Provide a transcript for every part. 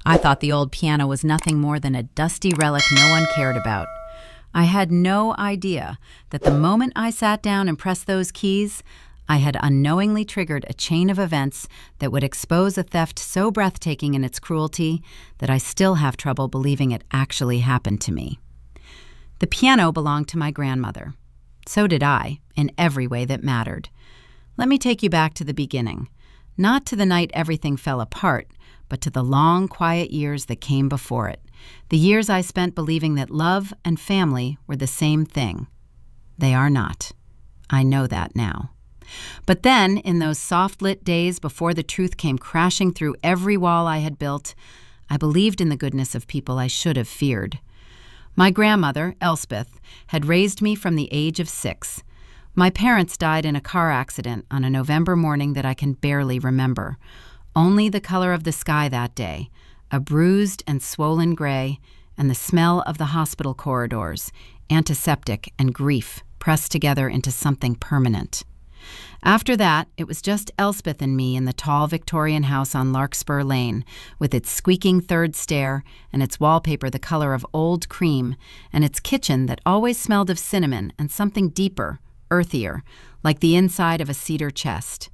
I thought the old piano was nothing more than a dusty relic no one cared about. I had no idea that the moment I sat down and pressed those keys, I had unknowingly triggered a chain of events that would expose a theft so breathtaking in its cruelty that I still have trouble believing it actually happened to me. The piano belonged to my grandmother. So did I, in every way that mattered. Let me take you back to the beginning. Not to the night everything fell apart, but to the long, quiet years that came before it. The years I spent believing that love and family were the same thing. They are not. I know that now. But then, in those soft-lit days before the truth came crashing through every wall I had built, I believed in the goodness of people I should have feared. My grandmother, Elspeth, had raised me from the age of 6. My parents died in a car accident on a November morning that I can barely remember. Only the color of the sky that day, a bruised and swollen gray, and the smell of the hospital corridors, antiseptic and grief pressed together into something permanent. After that, it was just Elspeth and me in the tall Victorian house on Larkspur Lane, with its squeaking third stair and its wallpaper the color of old cream, and its kitchen that always smelled of cinnamon and something deeper, earthier, like the inside of a cedar chest.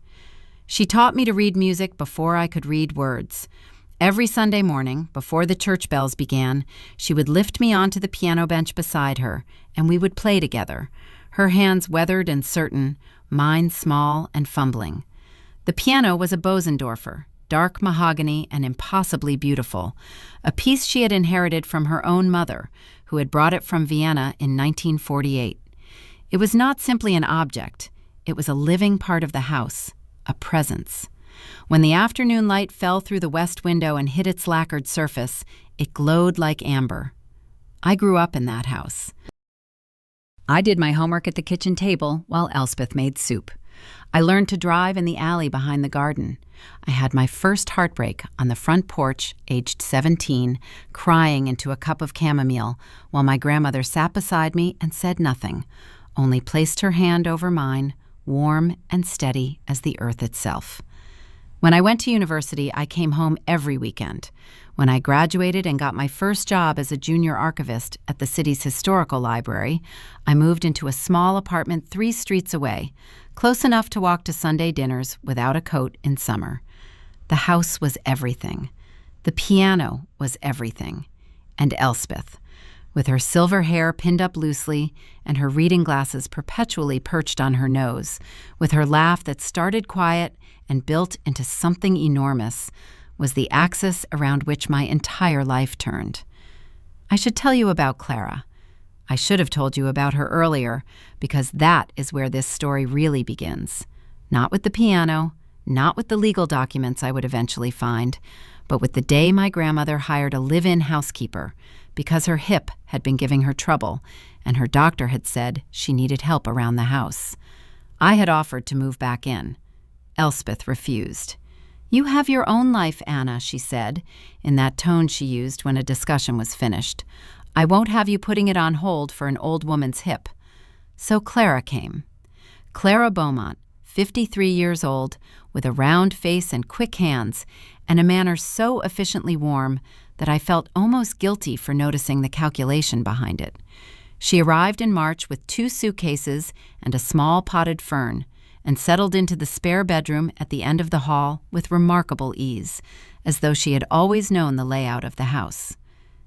She taught me to read music before I could read words. Every Sunday morning, before the church bells began, she would lift me onto the piano bench beside her, and we would play together, her hands weathered and certain, mine small and fumbling. The piano was a Bosendorfer, dark mahogany and impossibly beautiful, a piece she had inherited from her own mother, who had brought it from Vienna in 1948. It was not simply an object, it was a living part of the house, a presence. When the afternoon light fell through the west window and hit its lacquered surface, it glowed like amber. I grew up in that house. I did my homework at the kitchen table while Elspeth made soup. I learned to drive in the alley behind the garden. I had my first heartbreak on the front porch, aged 17, crying into a cup of chamomile, while my grandmother sat beside me and said nothing, only placed her hand over mine, warm and steady as the earth itself. When I went to university, I came home every weekend. When I graduated and got my first job as a junior archivist at the city's historical library, I moved into a small apartment 3 streets away, close enough to walk to Sunday dinners without a coat in summer. The house was everything. The piano was everything. And Elspeth, with her silver hair pinned up loosely and her reading glasses perpetually perched on her nose, with her laugh that started quiet and built into something enormous, was the axis around which my entire life turned. I should tell you about Clara. I should have told you about her earlier, because that is where this story really begins. Not with the piano, not with the legal documents I would eventually find, but with the day my grandmother hired a live-in housekeeper because her hip had been giving her trouble, and her doctor had said she needed help around the house. I had offered to move back in. Elspeth refused. "You have your own life, Anna," she said, in that tone she used when a discussion was finished. "I won't have you putting it on hold for an old woman's hip." So Clara came. Clara Beaumont, 53 years old, with a round face and quick hands, and a manner so efficiently warm that I felt almost guilty for noticing the calculation behind it. She arrived in March with 2 suitcases and a small potted fern, and settled into the spare bedroom at the end of the hall with remarkable ease, as though she had always known the layout of the house.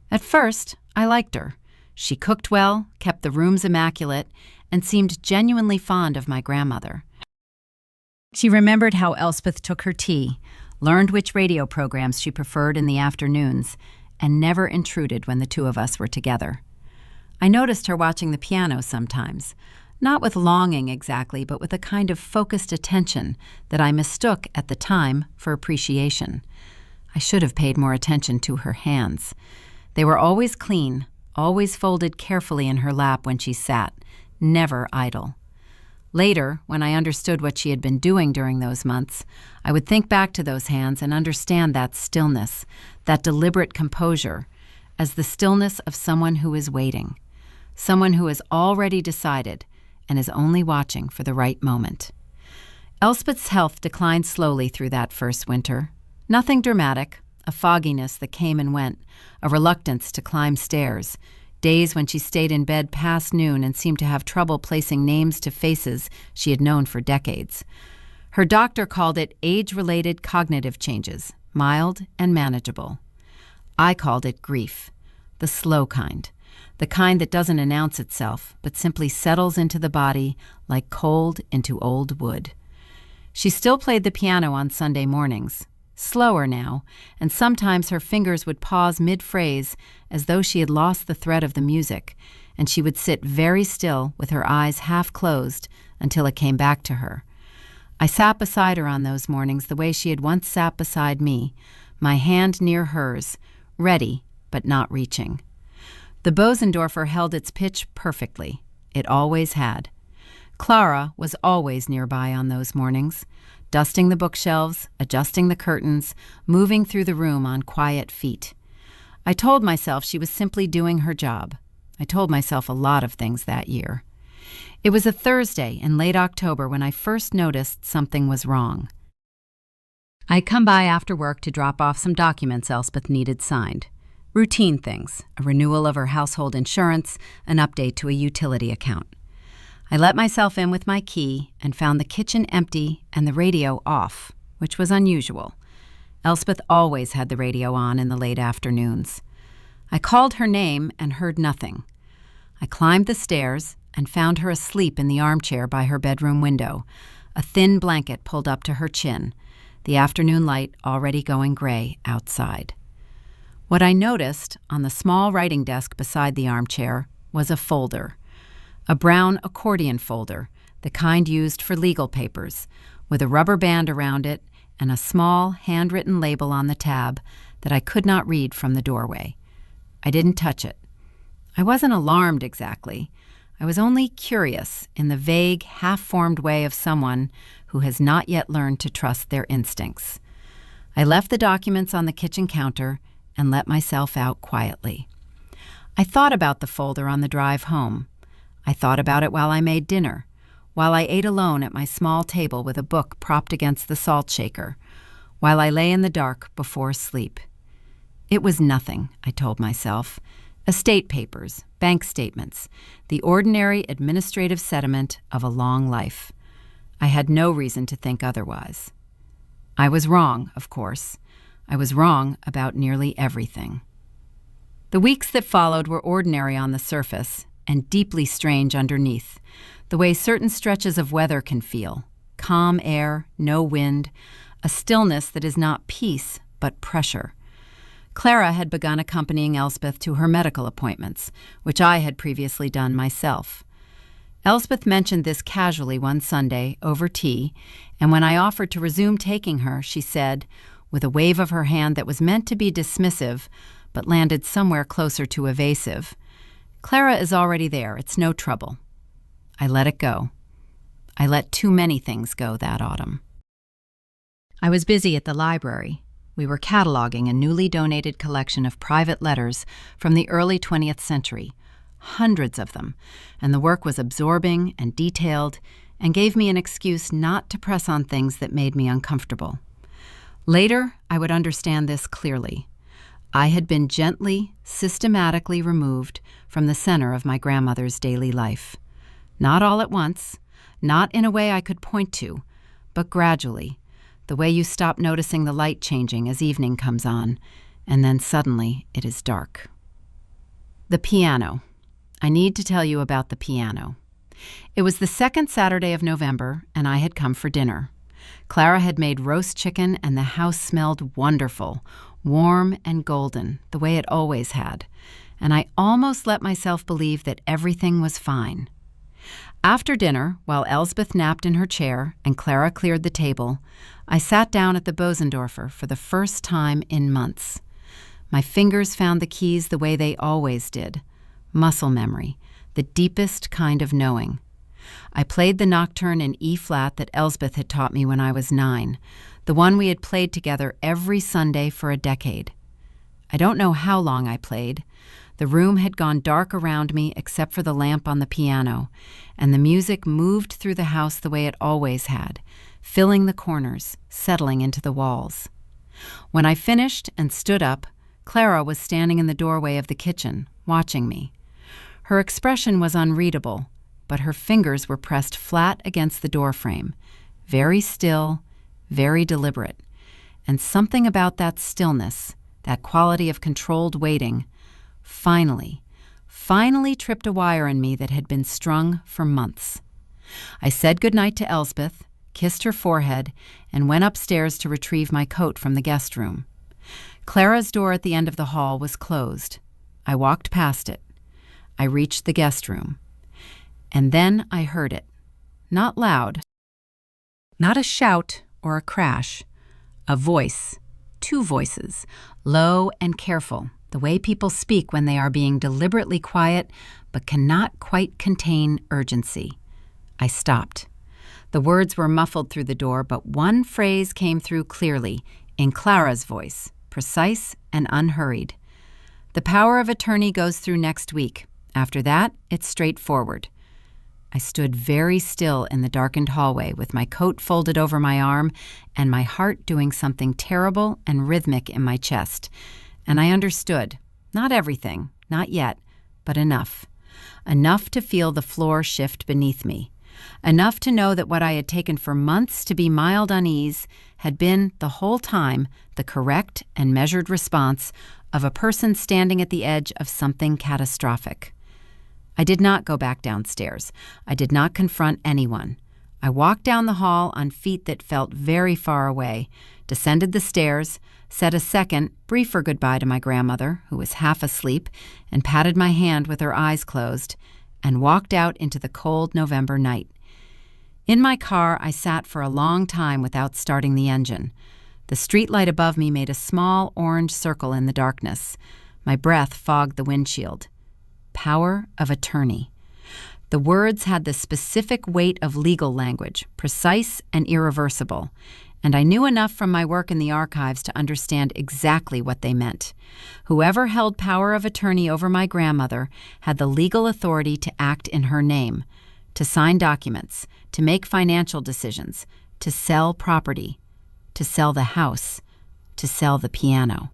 At first, I liked her. She cooked well, kept the rooms immaculate, and seemed genuinely fond of my grandmother. She remembered how Elspeth took her tea, learned which radio programs she preferred in the afternoons, and never intruded when the 2 of us were together. I noticed her watching the piano sometimes, not with longing exactly, but with a kind of focused attention that I mistook at the time for appreciation. I should have paid more attention to her hands. They were always clean, always folded carefully in her lap when she sat, never idle. Later, when I understood what she had been doing during those months, I would think back to those hands and understand that stillness, that deliberate composure, as the stillness of someone who is waiting, someone who has already decided and is only watching for the right moment. Elspeth's health declined slowly through that first winter. Nothing dramatic, a fogginess that came and went, a reluctance to climb stairs, days when she stayed in bed past noon and seemed to have trouble placing names to faces she had known for decades. Her doctor called it age-related cognitive changes, mild and manageable. I called it grief, the slow kind, the kind that doesn't announce itself, but simply settles into the body like cold into old wood. She still played the piano on Sunday mornings, slower now, and sometimes her fingers would pause mid-phrase as though she had lost the thread of the music, and she would sit very still with her eyes half closed until it came back to her. I sat beside her on those mornings the way she had once sat beside me, my hand near hers, ready but not reaching. The Bosendorfer held its pitch perfectly. It always had. Clara was always nearby on those mornings, dusting the bookshelves, adjusting the curtains, moving through the room on quiet feet. I told myself she was simply doing her job. I told myself a lot of things that year. It was a Thursday in late October when I first noticed something was wrong. I'd come by after work to drop off some documents Elspeth needed signed. Routine things, a renewal of her household insurance, an update to a utility account. I let myself in with my key and found the kitchen empty and the radio off, which was unusual. Elspeth always had the radio on in the late afternoons. I called her name and heard nothing. I climbed the stairs and found her asleep in the armchair by her bedroom window, a thin blanket pulled up to her chin, the afternoon light already going gray outside. What I noticed on the small writing desk beside the armchair was a folder, a brown accordion folder, the kind used for legal papers, with a rubber band around it and a small handwritten label on the tab that I could not read from the doorway. I didn't touch it. I wasn't alarmed exactly. I was only curious in the vague, half-formed way of someone who has not yet learned to trust their instincts. I left the documents on the kitchen counter and let myself out quietly. I thought about the folder on the drive home. I thought about it while I made dinner, while I ate alone at my small table with a book propped against the salt shaker, while I lay in the dark before sleep. It was nothing, I told myself. Estate papers, bank statements, the ordinary administrative sediment of a long life. I had no reason to think otherwise. I was wrong, of course. I was wrong about nearly everything. The weeks that followed were ordinary on the surface and deeply strange underneath, the way certain stretches of weather can feel. Calm air, no wind, a stillness that is not peace but pressure. Clara had begun accompanying Elspeth to her medical appointments, which I had previously done myself. Elspeth mentioned this casually one Sunday over tea, and when I offered to resume taking her, she said, with a wave of her hand that was meant to be dismissive, but landed somewhere closer to evasive, "Clara is already there. It's no trouble." I let it go. I let too many things go that autumn. I was busy at the library. We were cataloging a newly donated collection of private letters from the early 20th century, hundreds of them, and the work was absorbing and detailed and gave me an excuse not to press on things that made me uncomfortable. Later, I would understand this clearly. I had been gently, systematically removed from the center of my grandmother's daily life. Not all at once, not in a way I could point to, but gradually, the way you stop noticing the light changing as evening comes on, and then suddenly it is dark. The piano. I need to tell you about the piano. It was the second Saturday of November, and I had come for dinner. Clara had made roast chicken, and the house smelled wonderful, warm and golden, the way it always had, and I almost let myself believe that everything was fine. After dinner, while Elsbeth napped in her chair and Clara cleared the table, I sat down at the Bosendorfer for the first time in months. My fingers found the keys the way they always did, muscle memory, the deepest kind of knowing. I played the nocturne in E-flat that Elsbeth had taught me when I was 9, the one we had played together every Sunday for a decade. I don't know how long I played. The room had gone dark around me except for the lamp on the piano, and the music moved through the house the way it always had, filling the corners, settling into the walls. When I finished and stood up, Clara was standing in the doorway of the kitchen, watching me. Her expression was unreadable, but her fingers were pressed flat against the doorframe, very still, very deliberate. And something about that stillness, that quality of controlled waiting, finally tripped a wire in me that had been strung for months. I said goodnight to Elspeth, kissed her forehead, and went upstairs to retrieve my coat from the guest room. Clara's door at the end of the hall was closed. I walked past it. I reached the guest room. And then I heard it. Not loud. Not a shout or a crash. A voice. Two voices. Low and careful, the way people speak when they are being deliberately quiet but cannot quite contain urgency. I stopped. The words were muffled through the door, but one phrase came through clearly, in Clara's voice, precise and unhurried. The power of attorney goes through next week. After that, it's straightforward. I stood very still in the darkened hallway with my coat folded over my arm and my heart doing something terrible and rhythmic in my chest. And I understood. Not everything, not yet, but enough. Enough to feel the floor shift beneath me. Enough to know that what I had taken for months to be mild unease had been, the whole time, the correct and measured response of a person standing at the edge of something catastrophic. I did not go back downstairs. I did not confront anyone. I walked down the hall on feet that felt very far away, descended the stairs, said a second, briefer goodbye to my grandmother, who was half asleep, and patted my hand with her eyes closed, and walked out into the cold November night. In my car, I sat for a long time without starting the engine. The streetlight above me made a small orange circle in the darkness. My breath fogged the windshield. Power of attorney. The words had the specific weight of legal language, precise and irreversible, and I knew enough from my work in the archives to understand exactly what they meant. Whoever held power of attorney over my grandmother had the legal authority to act in her name, to sign documents, to make financial decisions, to sell property, to sell the house, to sell the piano.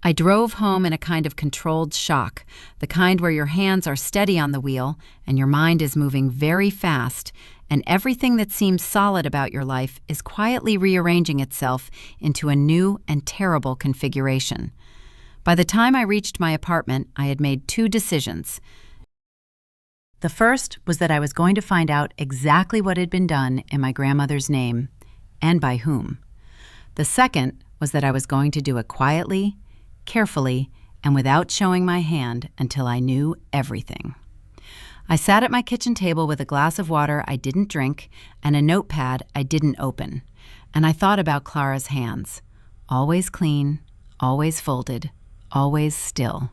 I drove home in a kind of controlled shock, the kind where your hands are steady on the wheel and your mind is moving very fast, and everything that seems solid about your life is quietly rearranging itself into a new and terrible configuration. By the time I reached my apartment, I had made two decisions. The first was that I was going to find out exactly what had been done in my grandmother's name, and by whom. The second was that I was going to do it quietly, carefully, and without showing my hand until I knew everything. I sat at my kitchen table with a glass of water I didn't drink and a notepad I didn't open, and I thought about Clara's hands. Always clean, always folded, always still.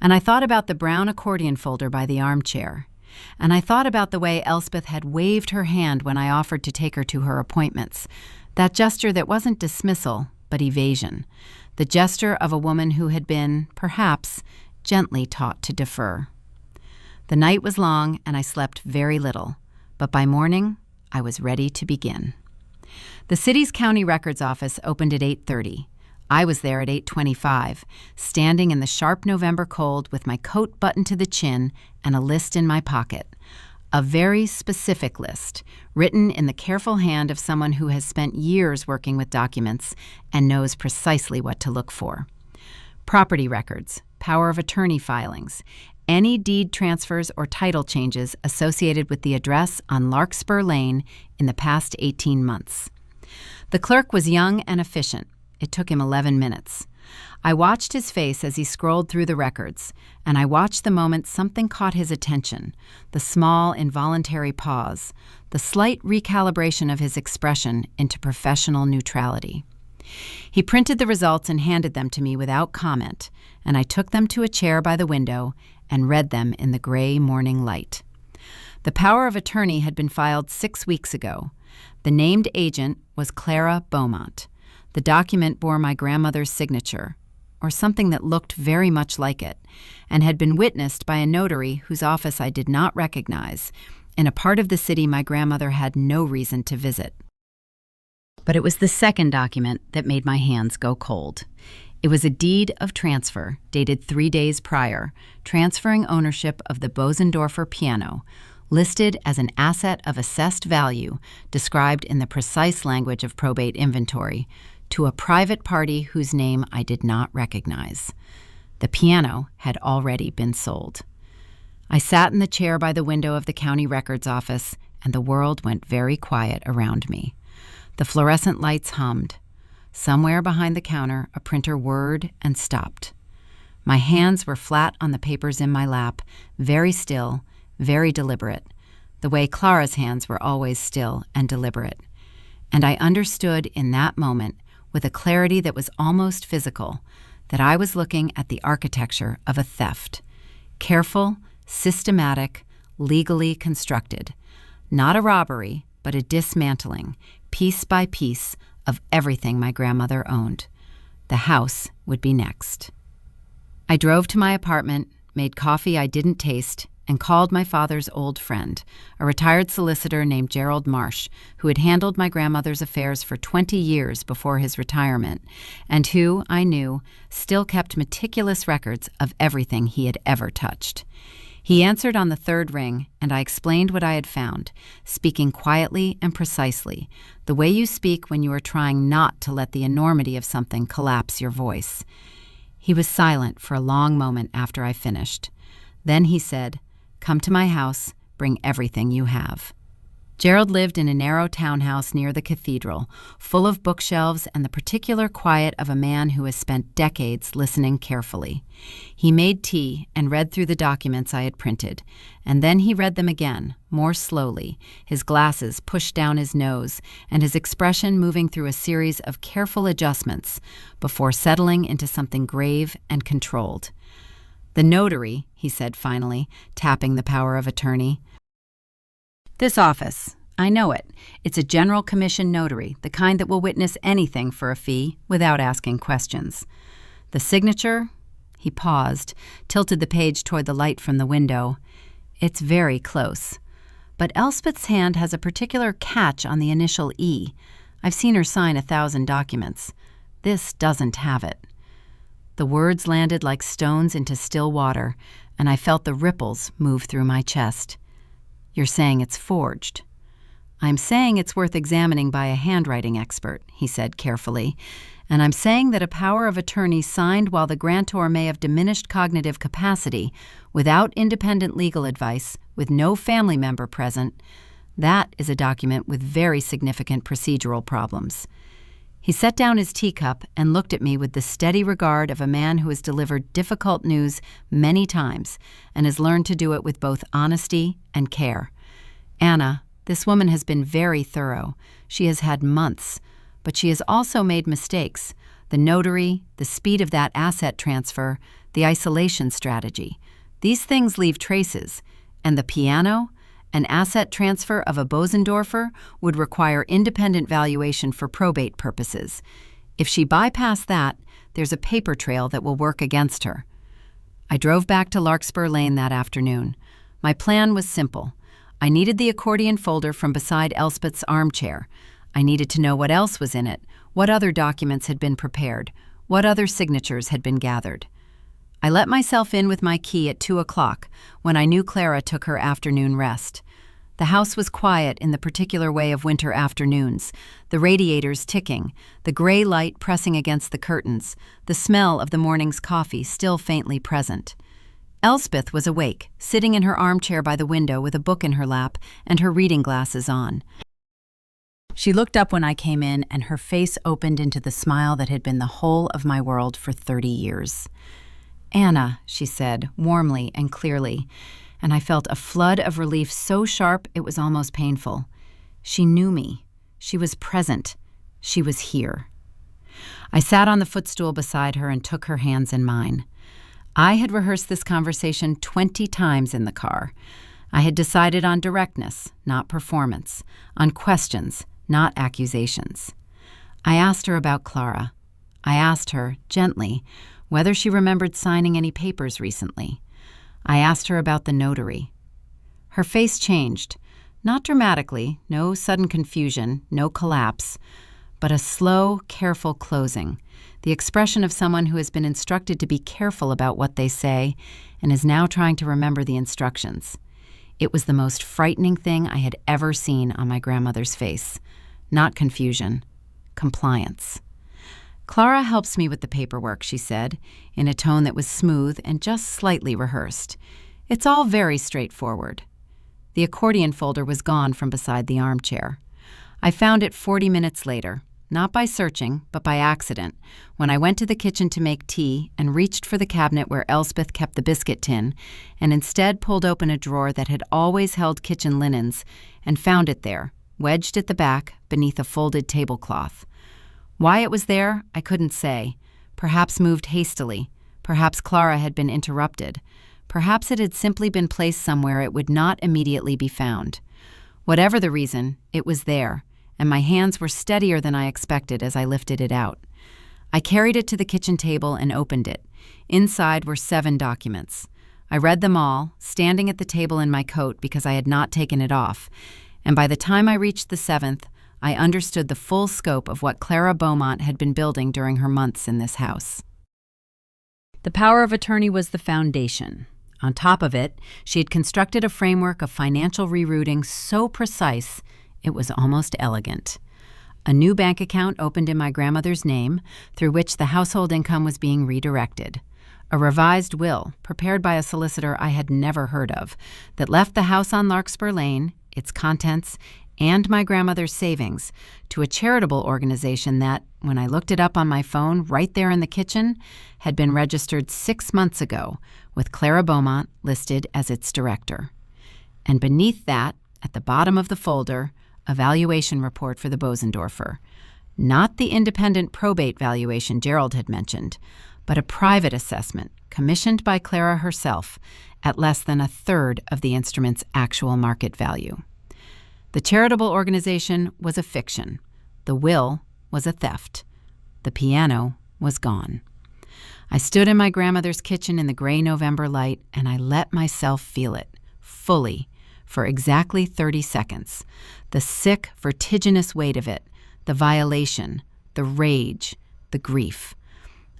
And I thought about the brown accordion folder by the armchair. And I thought about the way Elspeth had waved her hand when I offered to take her to her appointments, that gesture that wasn't dismissal, but evasion. The gesture of a woman who had been, perhaps, gently taught to defer. The night was long, and I slept very little, but by morning, I was ready to begin. The city's county records office opened at 8:30. I was there at 8:25, standing in the sharp November cold with my coat buttoned to the chin and a list in my pocket. A very specific list, written in the careful hand of someone who has spent years working with documents and knows precisely what to look for. Property records, power of attorney filings, any deed transfers or title changes associated with the address on Larkspur Lane in the past 18 months. The clerk was young and efficient. It took him 11 minutes. I watched his face as he scrolled through the records, and I watched the moment something caught his attention, the small, involuntary pause, the slight recalibration of his expression into professional neutrality. He printed the results and handed them to me without comment, and I took them to a chair by the window and read them in the gray morning light. The power of attorney had been filed 6 weeks ago. The named agent was Clara Beaumont. The document bore my grandmother's signature, or something that looked very much like it, and had been witnessed by a notary whose office I did not recognize, in a part of the city my grandmother had no reason to visit. But it was the second document that made my hands go cold. It was a deed of transfer dated 3 days prior, transferring ownership of the Bosendorfer piano, listed as an asset of assessed value, described in the precise language of probate inventory, to a private party whose name I did not recognize. The piano had already been sold. I sat in the chair by the window of the county records office, and the world went very quiet around me. The fluorescent lights hummed. Somewhere behind the counter, a printer whirred and stopped. My hands were flat on the papers in my lap, very still, very deliberate, the way Clara's hands were always still and deliberate. And I understood in that moment, with a clarity that was almost physical, that I was looking at the architecture of a theft. Careful, systematic, legally constructed. Not a robbery, but a dismantling, piece by piece, of everything my grandmother owned. The house would be next. I drove to my apartment, made coffee I didn't taste, and called my father's old friend, a retired solicitor named Gerald Marsh, who had handled my grandmother's affairs for 20 years before his retirement, and who, I knew, still kept meticulous records of everything he had ever touched. He answered on the third ring, and I explained what I had found, speaking quietly and precisely, the way you speak when you are trying not to let the enormity of something collapse your voice. He was silent for a long moment after I finished. Then he said, "Come to my house, bring everything you have." Gerald lived in a narrow townhouse near the cathedral, full of bookshelves and the particular quiet of a man who has spent decades listening carefully. He made tea and read through the documents I had printed, and then he read them again, more slowly, his glasses pushed down his nose and his expression moving through a series of careful adjustments before settling into something grave and controlled. "The notary," he said finally, tapping the power of attorney. "This office. I know it. It's a general commission notary, the kind that will witness anything for a fee without asking questions. The signature?" He paused, tilted the page toward the light from the window. "It's very close. But Elspeth's hand has a particular catch on the initial E. I've seen her sign 1,000 documents. This doesn't have it." The words landed like stones into still water, and I felt the ripples move through my chest. "You're saying it's forged." "I'm saying it's worth examining by a handwriting expert," he said carefully, "and I'm saying that a power of attorney signed while the grantor may have diminished cognitive capacity, without independent legal advice, with no family member present, that is a document with very significant procedural problems." He set down his teacup and looked at me with the steady regard of a man who has delivered difficult news many times and has learned to do it with both honesty and care. "Anna, this woman has been very thorough. She has had months, but she has also made mistakes. The notary, the speed of that asset transfer, the isolation strategy. These things leave traces. And the piano? An asset transfer of a Bosendorfer would require independent valuation for probate purposes. If she bypassed that, there's a paper trail that will work against her." I drove back to Larkspur Lane that afternoon. My plan was simple. I needed the accordion folder from beside Elspeth's armchair. I needed to know what else was in it, what other documents had been prepared, what other signatures had been gathered. I let myself in with my key at 2 o'clock, when I knew Clara took her afternoon rest. The house was quiet in the particular way of winter afternoons, the radiators ticking, the gray light pressing against the curtains, the smell of the morning's coffee still faintly present. Elspeth was awake, sitting in her armchair by the window with a book in her lap and her reading glasses on. She looked up when I came in, and her face opened into the smile that had been the whole of my world for 30 years. "Anna," she said, warmly and clearly, and I felt a flood of relief so sharp it was almost painful. She knew me. She was present. She was here. I sat on the footstool beside her and took her hands in mine. I had rehearsed this conversation 20 times in the car. I had decided on directness, not performance, on questions, not accusations. I asked her about Clara. I asked her, gently, whether she remembered signing any papers recently. I asked her about the notary. Her face changed, not dramatically, no sudden confusion, no collapse, but a slow, careful closing, the expression of someone who has been instructed to be careful about what they say and is now trying to remember the instructions. It was the most frightening thing I had ever seen on my grandmother's face. Not confusion, compliance. "Clara helps me with the paperwork," she said, in a tone that was smooth and just slightly rehearsed. "It's all very straightforward." The accordion folder was gone from beside the armchair. I found it 40 minutes later, not by searching, but by accident, when I went to the kitchen to make tea and reached for the cabinet where Elspeth kept the biscuit tin, and instead pulled open a drawer that had always held kitchen linens, and found it there, wedged at the back beneath a folded tablecloth. Why it was there, I couldn't say. Perhaps moved hastily. Perhaps Clara had been interrupted. Perhaps it had simply been placed somewhere it would not immediately be found. Whatever the reason, it was there, and my hands were steadier than I expected as I lifted it out. I carried it to the kitchen table and opened it. Inside were 7 documents. I read them all, standing at the table in my coat because I had not taken it off, and by the time I reached the 7th, I understood the full scope of what Clara Beaumont had been building during her months in this house. The power of attorney was the foundation. On top of it, she had constructed a framework of financial rerouting so precise it was almost elegant. A new bank account opened in my grandmother's name, through which the household income was being redirected. A revised will, prepared by a solicitor I had never heard of, that left the house on Larkspur Lane, its contents, and my grandmother's savings to a charitable organization that, when I looked it up on my phone right there in the kitchen, had been registered 6 months ago, with Clara Beaumont listed as its director. And beneath that, at the bottom of the folder, a valuation report for the Bosendorfer. Not the independent probate valuation Gerald had mentioned, but a private assessment commissioned by Clara herself at less than a third of the instrument's actual market value. The charitable organization was a fiction. The will was a theft. The piano was gone. I stood in my grandmother's kitchen in the gray November light, and I let myself feel it, fully, for exactly 30 seconds. The sick, vertiginous weight of it, the violation, the rage, the grief.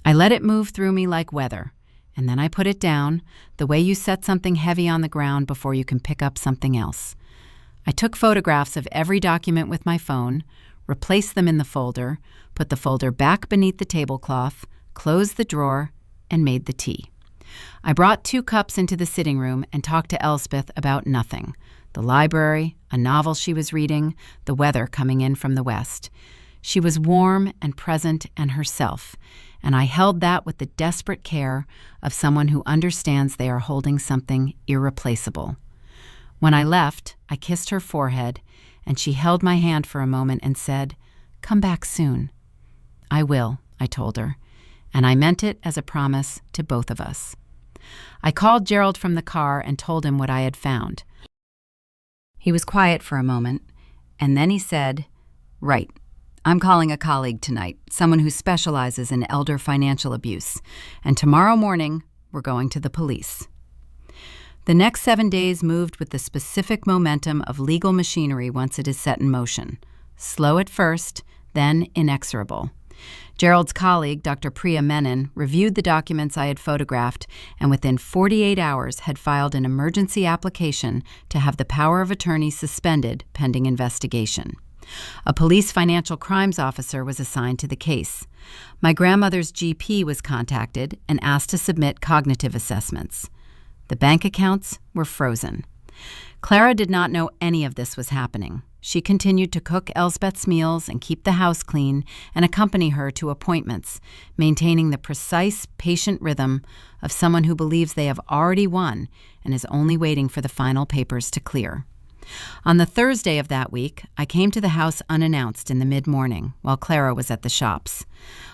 I let it move through me like weather, and then I put it down, the way you set something heavy on the ground before you can pick up something else. I took photographs of every document with my phone, replaced them in the folder, put the folder back beneath the tablecloth, closed the drawer, and made the tea. I brought 2 cups into the sitting room and talked to Elspeth about nothing. The library, a novel she was reading, the weather coming in from the west. She was warm and present and herself, and I held that with the desperate care of someone who understands they are holding something irreplaceable. When I left, I kissed her forehead, and she held my hand for a moment and said, "Come back soon." "I will," I told her, and I meant it as a promise to both of us. I called Gerald from the car and told him what I had found. He was quiet for a moment, and then he said, "Right. I'm calling a colleague tonight, someone who specializes in elder financial abuse, and tomorrow morning we're going to the police." The next 7 days moved with the specific momentum of legal machinery once it is set in motion. Slow at first, then inexorable. Gerald's colleague, Dr. Priya Menon, reviewed the documents I had photographed and within 48 hours had filed an emergency application to have the power of attorney suspended pending investigation. A police financial crimes officer was assigned to the case. My grandmother's GP was contacted and asked to submit cognitive assessments. The bank accounts were frozen. Clara did not know any of this was happening. She continued to cook Elspeth's meals and keep the house clean and accompany her to appointments, maintaining the precise, patient rhythm of someone who believes they have already won and is only waiting for the final papers to clear. On the Thursday of that week, I came to the house unannounced in the mid-morning while Clara was at the shops.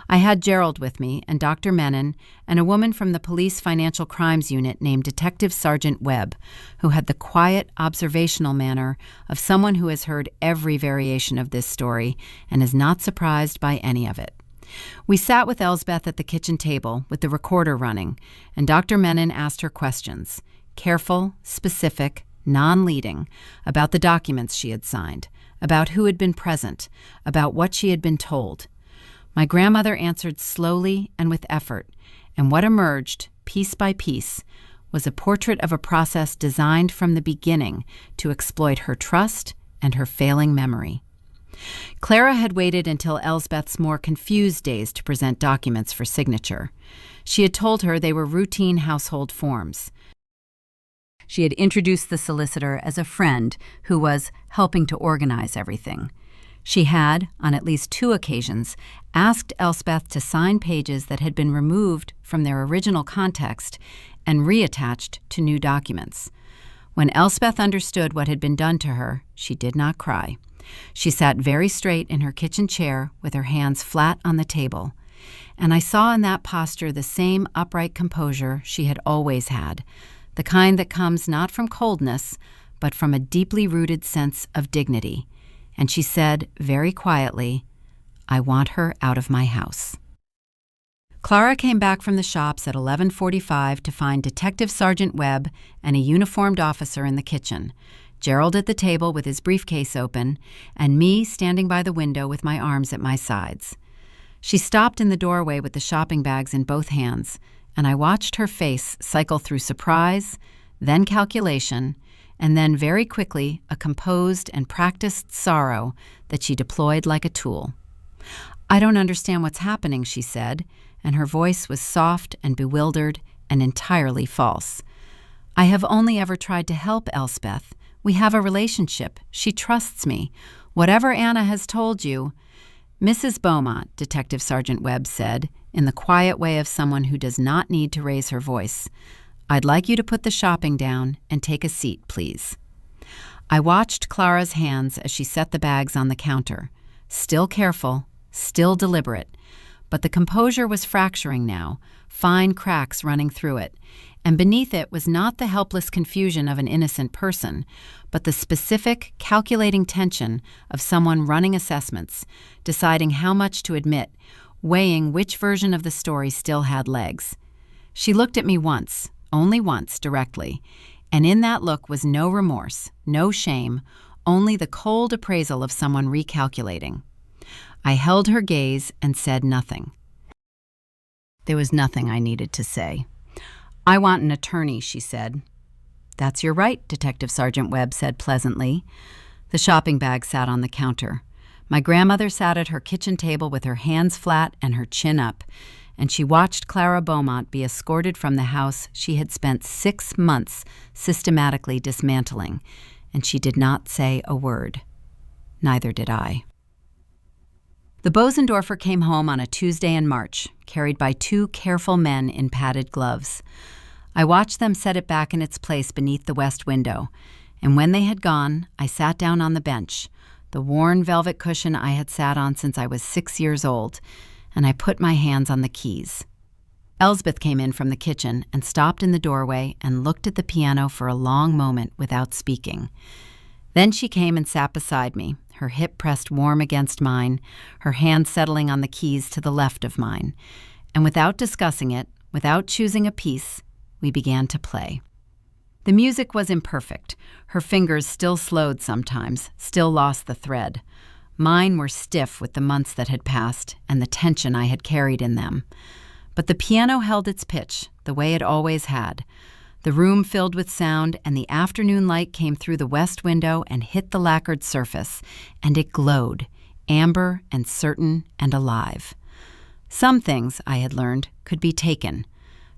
I had Gerald with me and Dr. Menon and a woman from the police financial crimes unit named Detective Sergeant Webb, who had the quiet, observational manner of someone who has heard every variation of this story and is not surprised by any of it. We sat with Elsbeth at the kitchen table with the recorder running, and Dr. Menon asked her questions, careful, specific, non-leading, about the documents she had signed, about who had been present, about what she had been told. My grandmother answered slowly and with effort, and what emerged, piece by piece, was a portrait of a process designed from the beginning to exploit her trust and her failing memory. Clara had waited until Elsbeth's more confused days to present documents for signature. She had told her they were routine household forms. She had introduced the solicitor as a friend who was helping to organize everything. She had, on at least 2 occasions, asked Elsbeth to sign pages that had been removed from their original context and reattached to new documents. When Elsbeth understood what had been done to her, she did not cry. She sat very straight in her kitchen chair with her hands flat on the table, and I saw in that posture the same upright composure she had always had, the kind that comes not from coldness, but from a deeply rooted sense of dignity. And she said very quietly, "I want her out of my house." Clara came back from the shops at 11:45 to find Detective Sergeant Webb and a uniformed officer in the kitchen, Gerald at the table with his briefcase open, and me standing by the window with my arms at my sides. She stopped in the doorway with the shopping bags in both hands, and I watched her face cycle through surprise, then calculation, and then very quickly a composed and practiced sorrow that she deployed like a tool. "I don't understand what's happening," she said, and her voice was soft and bewildered and entirely false. "I have only ever tried to help Elspeth. We have a relationship. She trusts me. Whatever Anna has told you—" "Mrs. Beaumont," Detective Sergeant Webb said, in the quiet way of someone who does not need to raise her voice, "I'd like you to put the shopping down and take a seat, please." I watched Clara's hands as she set the bags on the counter, still careful, still deliberate, but the composure was fracturing now, fine cracks running through it, and beneath it was not the helpless confusion of an innocent person, but the specific, calculating tension of someone running assessments, deciding how much to admit, weighing which version of the story still had legs. She looked at me once, only once, directly, and in that look was no remorse, no shame, only the cold appraisal of someone recalculating. I held her gaze and said nothing. There was nothing I needed to say. "I want an attorney," she said. "That's your right," Detective Sergeant Webb said pleasantly. The shopping bag sat on the counter. My grandmother sat at her kitchen table with her hands flat and her chin up, and she watched Clara Beaumont be escorted from the house she had spent 6 months systematically dismantling, and she did not say a word. Neither did I. The Bosendorfer came home on a Tuesday in March, carried by 2 careful men in padded gloves. I watched them set it back in its place beneath the west window, and when they had gone, I sat down on the bench, the worn velvet cushion I had sat on since I was 6 years old, and I put my hands on the keys. Elsbeth came in from the kitchen and stopped in the doorway and looked at the piano for a long moment without speaking. Then she came and sat beside me, her hip pressed warm against mine, her hand settling on the keys to the left of mine, and without discussing it, without choosing a piece, we began to play. The music was imperfect. Her fingers still slowed sometimes, still lost the thread. Mine were stiff with the months that had passed and the tension I had carried in them. But the piano held its pitch, the way it always had. The room filled with sound, and the afternoon light came through the west window and hit the lacquered surface, and it glowed, amber and certain and alive. Some things, I had learned, could be taken.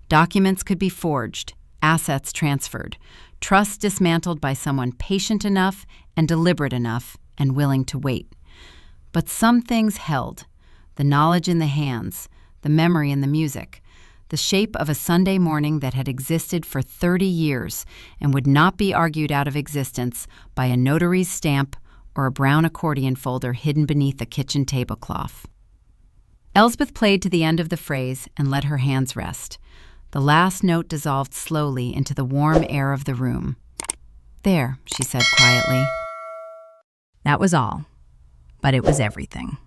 Documents could be forged, assets transferred, trust dismantled by someone patient enough and deliberate enough and willing to wait. But some things held, the knowledge in the hands, the memory in the music, the shape of a Sunday morning that had existed for 30 years and would not be argued out of existence by a notary's stamp or a brown accordion folder hidden beneath a kitchen tablecloth. Elsbeth played to the end of the phrase and let her hands rest. The last note dissolved slowly into the warm air of the room. "There," she said quietly. That was all, but it was everything.